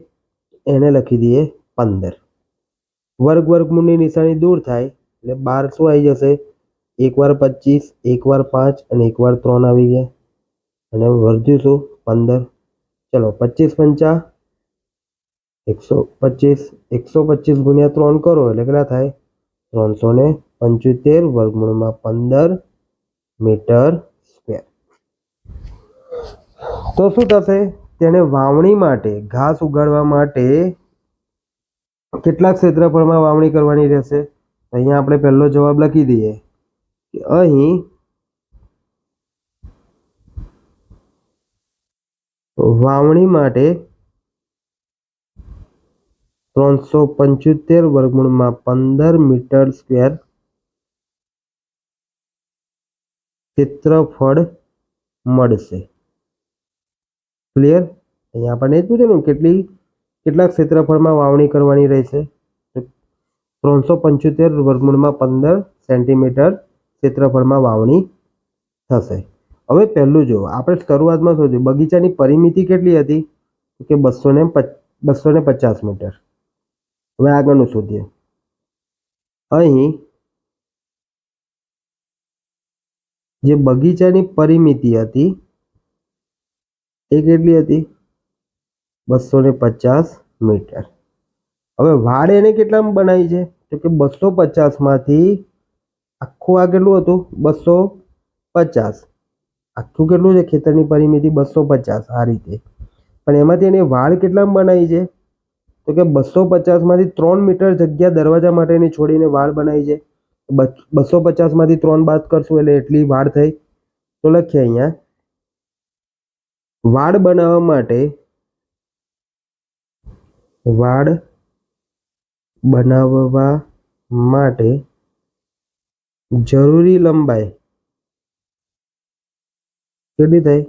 Speaker 1: એને લખી દઈએ 15. વર્ગ વર્ગમૂળની નિશાની દૂર થાય એટલે 12 શું આવી જશે? 1 વાર 25, 1 વાર 5 અને 1 વાર 3 આવી ગયા, અને વર્ધ્યું શું? 15. ચલો 25 પંચા 125, 125 ગુણ્યા 3 કરો એટલે કેટલા થાય? 375 વર્ગમૂળમાં 15 મીટર સ્ક્વેર. તો શું થશે? તેને વાવણી માટે, ઘાસ ઉગાડવા માટે કેટલા ક્ષેત્રફળમાં વાવણી કરવાની રહેશે? અહીંયા આપણે પહેલો જવાબ લખી દઈએ કે અહીં વાવણી માટે 375 વર્ગમૂળમાં 15 મીટર સ્ક્વેર ક્ષેત્રફળ મળશે. ક્લિયર? અહીંયા આપણને એ જ પૂછેલું કેટલા ક્ષેત્રફળમાં વાવણી કરવાની રહેશે? 375 વર્ગમૂળમાં 15 સેન્ટીમીટર ક્ષેત્રફળમાં વાવણી થશે. હવે પહેલું જુઓ, આપણે શરૂઆતમાં શોધ્યું બગીચાની પરિમિતિ કેટલી હતી? કે 250 મીટર. હવે આગળનું શોધીએ. અહીં જે બગીચાની પરિમિતિ હતી એ કેટલી હતી? 250 મીટર. હવે વાડ એને કેટલામાં બનાવી છે? તો કે 250 માંથી આખું આ કેટલું હતું? 250. આખું કેટલું છે? ખેતરની પરિમિતિ 250 આ રીતે. પણ એમાંથી એને વાડ કેટલામાં બનાવી છે? તો કે 250 માંથી 3 મીટર જગ્યા દરવાજા માટેની છોડીને વાડ બનાવી છે. 250 માંથી 3 બાદ કરશું એટલે એટલી વાડ થઈ. તો લખીએ અહીંયા વાડ બનાવવા માટે જરૂરી લંબાઈ કેટલી થઈ?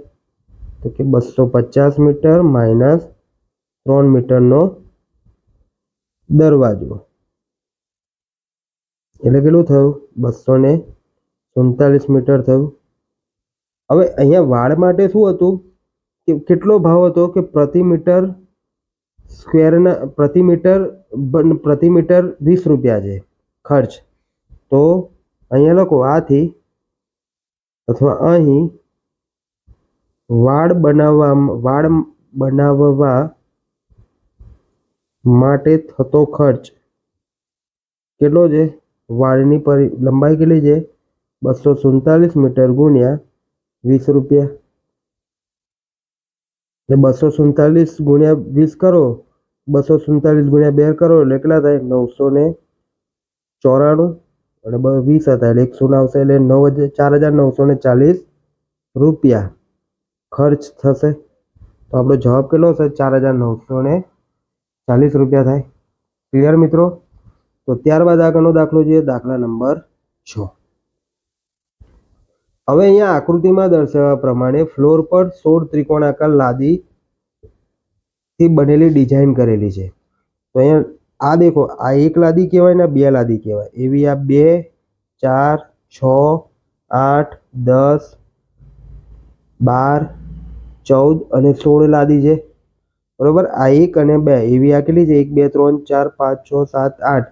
Speaker 1: તો કે 250 મીટર માઇનસ 3 મીટરનો દરવાજો એટલે કેટલું થયું? 247 મીટર થયું. હવે અહીંયા વાડ માટે શું હતું? કે કેટલો ભાવ હતો? કે પ્રતિ મીટર સ્ક્વેરના પ્રતિ મીટર 20 રૂપિયા છે ખર્ચ. તો અહીંયા લખો આથી અથવા અહીં વાડ બનાવવા માટે થતો ખર્ચ કેટલો છે? વાડની લંબાઈ કેટલી છે? 247 મીટર ગુણ્યા 20 રૂપિયા. એટલે 247 ગુણ્યા 20 કરો, 247 ગુણ્યા 2 કરો એટલે કેટલા થાય? 994 અને 20 હતા એટલે 100 આવશે એટલે 4940 રૂપિયા ખર્ચ થશે. તો આપણો જવાબ કેટલો હશે? 4940 રૂપિયા થાય. ક્લિયર મિત્રો? તો ત્યારબાદ આગળનો દાખલો જોઈએ, દાખલા નંબર 6. હવે અહીંયા આકૃતિમાં દર્શાવ્યા પ્રમાણે ફ્લોર પર 16 ત્રિકોણાકાર લાદીથી બનેલી ડિઝાઇન કરેલી છે. તો અહીંયા આ દેખો, આ એક લાદી કહેવાય ને 2 લાદી કહેવાય. એવી આ 2 4 6 8 10 12 14 અને 16 લાદી છે. બરોબર? આ 1 અને 2 એવી આ કેટલી છે? 1 2 3 4 5 6 7 8.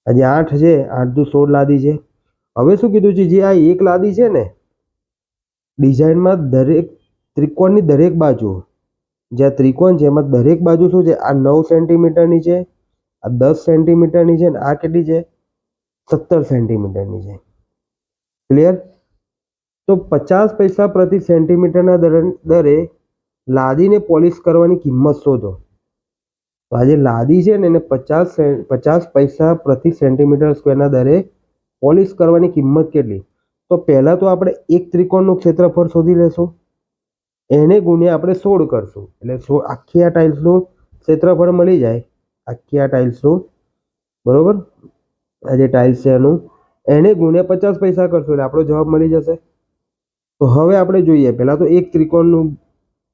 Speaker 1: આજે 8 છે, 8 દુ 16 લાદી છે. હવે શું કીધું છે? જે આ એક લાદી છે ને, ડિઝાઇનમાં દરેક ત્રિકોણની દરેક બાજુ, જ્યાં ત્રિકોણ છે એમાં દરેક બાજુ શું છે? આ 9 સેન્ટીમીટરની છે, આ 10 સેન્ટીમીટરની છે, અને આ કેટલી છે? 17 સેન્ટીમીટરની છે. ક્લિયર? તો 50 પૈસા પ્રતિ સેન્ટીમીટરના દરે લાદીને પોલિશ કરવાની કિંમત શોધો. તો આ જે લાદી છે ને એને 50 પૈસા પ્રતિ સેન્ટીમીટર સ્ક્વેરના દરે પોલિશ કરવાની કિંમત કેટલી? તો પહેલાં તો આપણે એક ત્રિકોણનું ક્ષેત્રફળ શોધી લેશું, એને ગુણ્યા આપણે 16 કરશું એટલે આખી આ ટાઇલ્સનું ક્ષેત્રફળ મળી જાય. આખી આ ટાઇલ્સનું, બરોબર, આ જે ટાઇલ્સ છે એનું, એને ગુણ્યા 50 પૈસા કરશું એટલે આપણો જવાબ મળી જશે. તો હવે આપણે જોઈએ, પહેલાં તો એક ત્રિકોણનું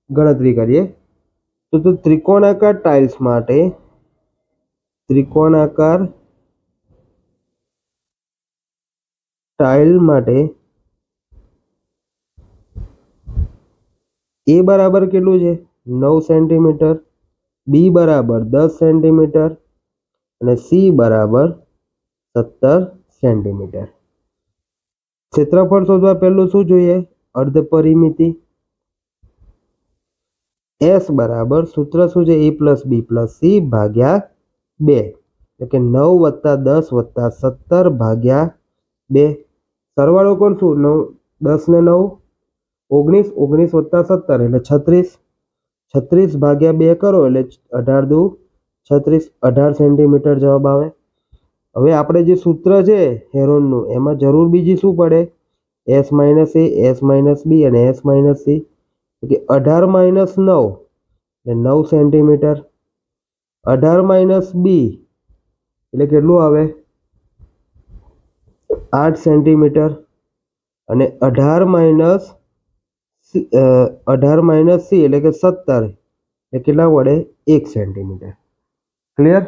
Speaker 1: ગણતરી કરીએ. તો ત્રિકોણાકાર ટાઇલ્સ માટે ત્રિકોણાકાર ટાઇલ માટે એ બરાબર કેટલું છે 9 સેન્ટીમીટર, બી બરાબર 10 સેન્ટીમીટર અને સી બરાબર 17 સેન્ટીમીટર. ક્ષેત્રફળ શોધવા પહેલું શું જોઈએ? અર્ધ પરિમિતિ. એસ બરાબર સૂત્ર શું છે? એ પ્લસ બી પ્લસ સી ભાગ્યા 2, એટલે કે 9 + 10 + 17 ભાગ્યા 2. સરવાળો કરશું 10 ને 9 19, 19 + 17 એટલે 36, 36 ભાગ્યા 2 કરો એટલે 18 દુ 36, 18 સેન્ટીમીટર જવાબ આવે. હવે આપણે જે સૂત્ર છે હેરોનનું એમાં જરૂર બીજી શું પડે? એસ માઇનસ એ, એસ માઇનસ બી અને એસ માઇનસ સી. કે 18 માઇનસ 9 એટલે 9 સેન્ટીમીટર. 18 માઇનસ બી એટલે કેટલું આવે? 8 સેન્ટીમીટર. અને 18 માઇનસ સી એટલે કે 17 એ કેટલા વડે? 1 સેન્ટીમીટર. ક્લિયર?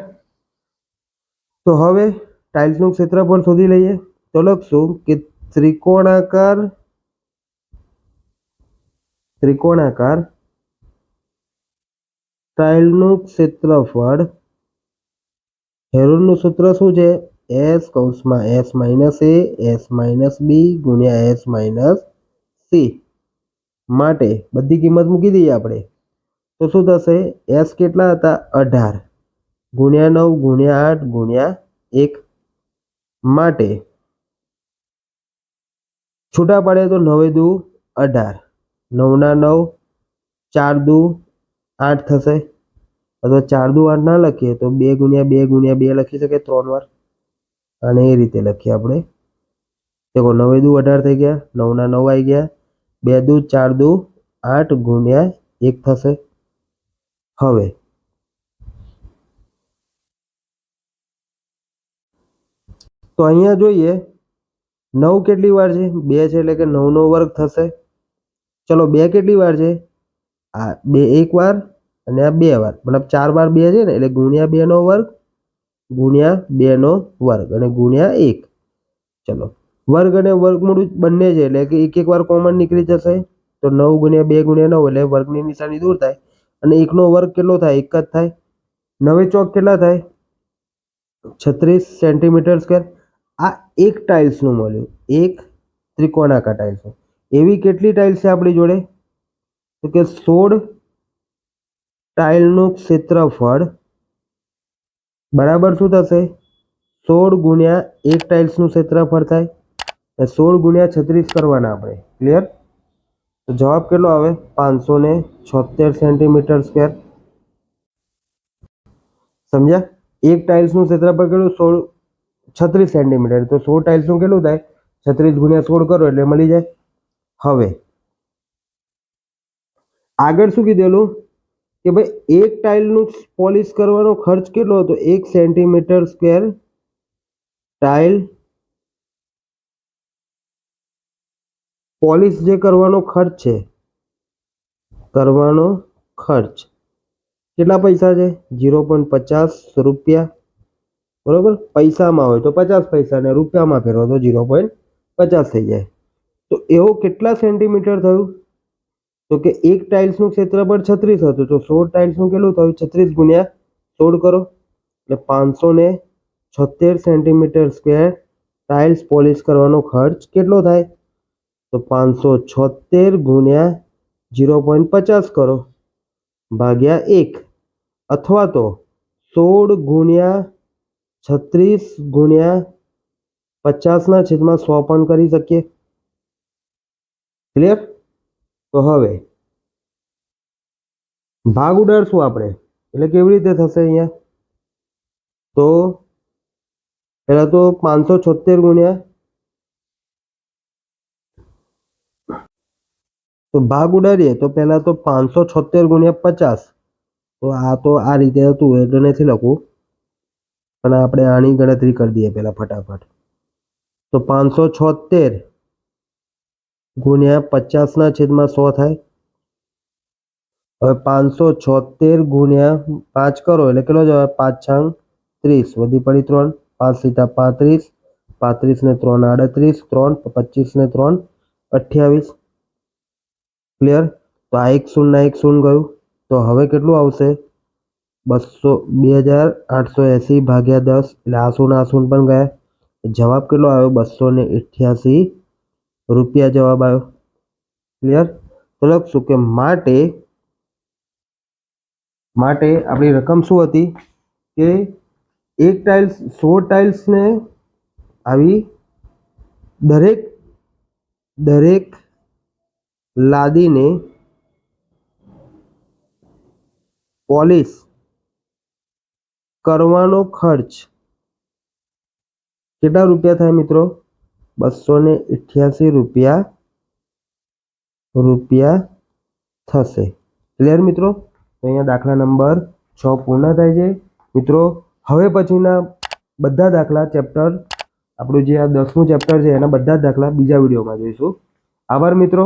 Speaker 1: તો હવે ટાઇલ્સનું ક્ષેત્રફળ શોધી લઈએ. તો લખશું કે ત્રિકોણાકાર ટાઇલનું ક્ષેત્રફળ, હેરોનનું સૂત્ર શું છે? એસ કૌંસમાં એસ માઇનસ એ, એસ માઇનસ બી ગુણ્યા એસ માઇનસ સી. માટે બધી કિંમત મૂકી દઈએ આપણે. તો શું થશે? એસ કેટલા હતા? 18 ગુણ્યા 9 ગુણ્યા 8 ગુણ્યા 1. માટે છૂટા પાડે તો 9 દુ 18, 9 ના 9, 4 દુ 8 થશે. અથવા 4 દુ 8 ના લખીએ તો 2 ગુણ્યા 2 ગુણ્યા 2 લખી શકે 3 વાર. અને એ રીતે લખીએ આપણે. देखो 9 दू 18 થઈ ગયા, 9 ના 9 આવી ગયા, 2 દુ 4 દુ 8 ગુણ્યા 1 થશે. હવે તો અહીંયા જોઈએ 9 કેટલી વાર છે? 2 છે એટલે કે 9 નો વર્ગ થશે. ચલો 2 કેટલી વાર છે? આ 2 એક વાર અને આ 2 વાર, મતલબ 4 વાર 2 છે ને, એટલે ગુણ્યા 2 નો વર્ગ ગુણ્યા 2 નો વર્ગ અને ગુણ્યા 1. ચલો વર્ગ અને વર્ગમૂળ બંને છે એટલે કે એક વાર કોમન નીકળી જશે. તો 9 ગુણ્યા 2 ગુણ્યા 9 એટલે વર્ગની નિશાની દૂર થાય અને 1 નો વર્ગ કેટલો થાય? 1 જ થાય. 9 ચોક કેટલા થાય? 36 સેન્ટીમીટર સ્ક્વેર. આ એક ટાઇલ્સનું મળ્યું, એક ત્રિકોણાકાર ટાઇલ્સનું. એવી કેટલી ટાઇલ્સ છે આપણી જોડે? તો કે 16 ટાઇલનું ક્ષેત્રફળ બરાબર શું થશે? 16 ગુણ્યા એક ટાઇલ્સનું ક્ષેત્રફળ થાય. 16 ગુણ્યા 36 કરવાના આપણે. ક્લિયર? તો જવાબ કેટલો આવે? 576 સેન્ટીમીટર સ્ક્વેર. સમજ્યા? એક ટાઇલ્સનું ક્ષેત્રફળ કેટલું? 36 સેન્ટીમીટર. તો 16 ટાઇલ્સનું કેટલું થાય? 36 ગુણ્યા 16 કરો એટલે મળી જાય. હવે આગળ શું કીધેલું કે ભાઈ એક ટાઇલનું પોલિશ કરવાનો ખર્ચ કેટલો હતો? 1 સેન્ટીમીટર સ્ક્વેર ટાઇલ પોલિશ જે કરવાનો ખર્ચ છે, કરવાનો ખર્ચ કેટલા પૈસા છે? 0.50 રૂપિયા. બરોબર? પૈસામાં હોય તો 50 પૈસા અને રૂપિયામાં ફેરવો તો 0.50 થઈ જાય. તો એવો કેટલા સેન્ટીમીટર થયું? તો કે એક ટાઇલ્સનું ક્ષેત્રફળ 36 હતું, તો 16 ટાઇલ્સનું કેટલું થયું? 36 ગુણ્યા 16 કરો એટલે 576 સેન્ટીમીટર સ્ક્વેર ટાઇલ્સ પોલિશ કરવાનો ખર્ચ કેટલો થાય? તો 576 ગુણ્યા 0.50 કરો ભાગ્યા 1, અથવા તો 16 ગુણ્યા 36 ગુણ્યા 50/100 પણ કરી શકીએ. ક્લિયર? તો હવે ભાગ ઉડાડશું આપણે, એટલે કેવી રીતે થશે અહીંયા? તો પહેલા તો 576 ગુણ્યા, તો ભાગ ઉડાડીએ તો પહેલા તો 576 ગુણ્યા 50. તો આ રીતે હતું એટલે નથી લખવું, પણ આપણે આની ગણતરી કરી દઈએ પહેલા ફટાફટ. તો 576 ગુણ્યા 50/100 થાય. હવે 576 ગુણ્યા 5 કરો એટલે કેટલો જવાબ? 5 છંગ 30, વધી પડી 3, 5 સીધા 35 35 ને 3 38, 3 25 ને 3 28. ક્લિયર? તો આ એક શૂન્ય ના એક શૂન્ય ગયું, તો હવે કેટલું આવશે? 2880 ભાગ્યા 10, એટલે આ શૂન્ય પણ ગયા. જવાબ કેટલો આવ્યો? 288 રૂપિયા જવાબ આવ્યો. ક્લિયર? તો લખશું કે માટે આપણી રકમ શું હતી કે એક ટાઇલ્સ 100 ટાઇલ્સ ને આવી દરેક લાદીને પોલિશ કરવાનો ખર્ચ કેટલા રૂપિયા થાય મિત્રો? 288 રૂપિયા થશે. ક્લિયર મિત્રો? તો અહીંયા દાખલા નંબર 6 પૂર્ણ થાય છે મિત્રો. હવે પછીના બધા દાખલા ચેપ્ટર આપણું જે આ 10મું ચેપ્ટર છે એના બધા જ દાખલા બીજા વિડીયોમાં જોઈશું. આભાર મિત્રો.